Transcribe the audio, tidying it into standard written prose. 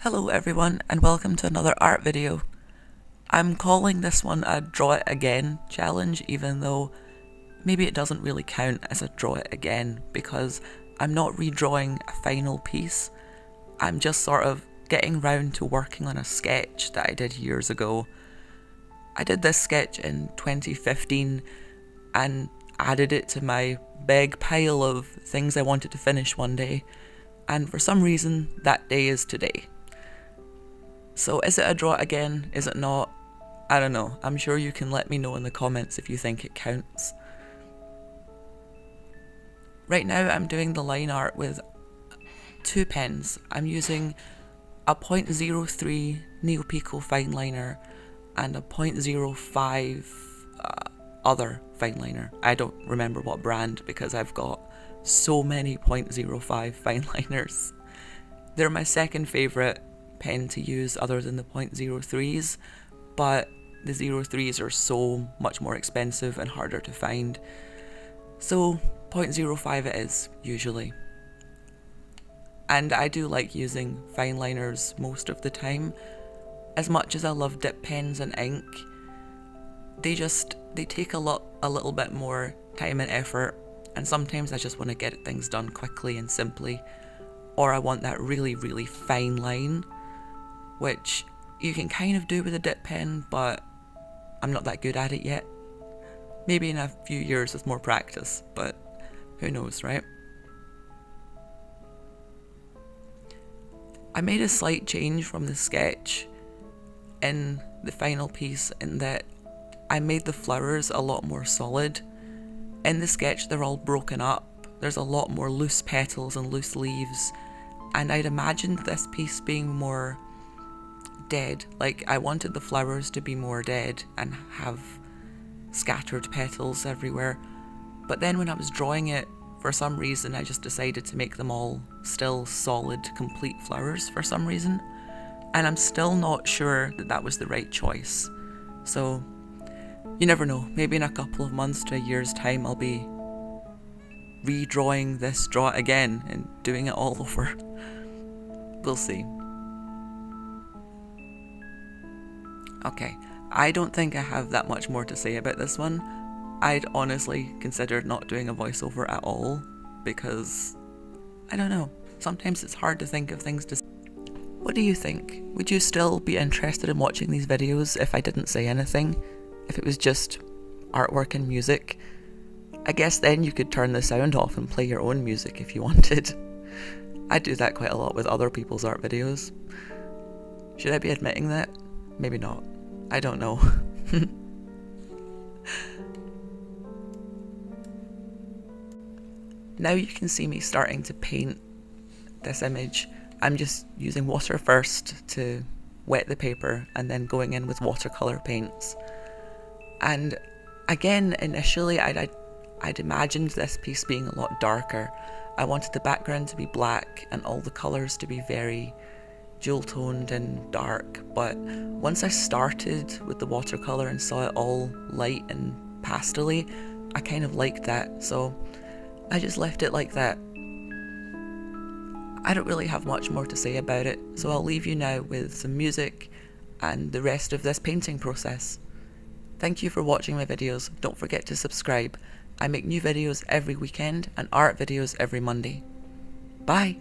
Hello everyone and welcome to another art video. I'm calling this one a draw it again challenge, even though maybe it doesn't really count as a draw it again because I'm not redrawing a final piece. I'm just sort of getting round to working on a sketch that I did years ago. I did this sketch in 2015 and added it to my big pile of things I wanted to finish one day, and for some reason that day is today. So is it a draw again? Is it not? I don't know. I'm sure you can let me know in the comments if you think it counts. Right now I'm doing the line art with two pens. I'm using a 0.03 Neopico fine liner and a 0.05 other fine liner. I don't remember what brand because I've got so many 0.05 fine liners. They're my second favourite pen to use other than the 0.03s, but the 03s are so much more expensive and harder to find. So 0.05 it is, usually. And I do like using fine liners most of the time. As much as I love dip pens and ink, they take a little bit more time and effort, and sometimes I just want to get things done quickly and simply, or I want that really, really fine line, which you can kind of do with a dip pen, but I'm not that good at it yet. Maybe in a few years with more practice, but who knows, right? I made a slight change from the sketch in the final piece in that I made the flowers a lot more solid. In the sketch they're all broken up, there's a lot more loose petals and loose leaves, and I'd imagined this piece being more dead. Like, I wanted the flowers to be more dead and have scattered petals everywhere, but then when I was drawing it, for some reason I just decided to make them all still solid, complete flowers for some reason, and I'm still not sure that that was the right choice. So you never know, maybe in a couple of months to a year's time I'll be redrawing this draw it again and doing it all over. We'll see. Okay, I don't think I have that much more to say about this one. I'd honestly considered not doing a voiceover at all because, I don't know, sometimes it's hard to think of things to say. What do you think? Would you still be interested in watching these videos if I didn't say anything? If it was just artwork and music? I guess then you could turn the sound off and play your own music if you wanted. I do that quite a lot with other people's art videos. Should I be admitting that? Maybe not. I don't know. Now you can see me starting to paint this image. I'm just using water first to wet the paper and then going in with watercolour paints. And again, initially I'd imagined this piece being a lot darker. I wanted the background to be black and all the colours to be very jewel toned and dark, but once I started with the watercolour and saw it all light and pastel-y, I kind of liked that, so I just left it like that. I don't really have much more to say about it, so I'll leave you now with some music and the rest of this painting process. Thank you for watching my videos. Don't forget to subscribe. I make new videos every weekend and art videos every Monday. Bye!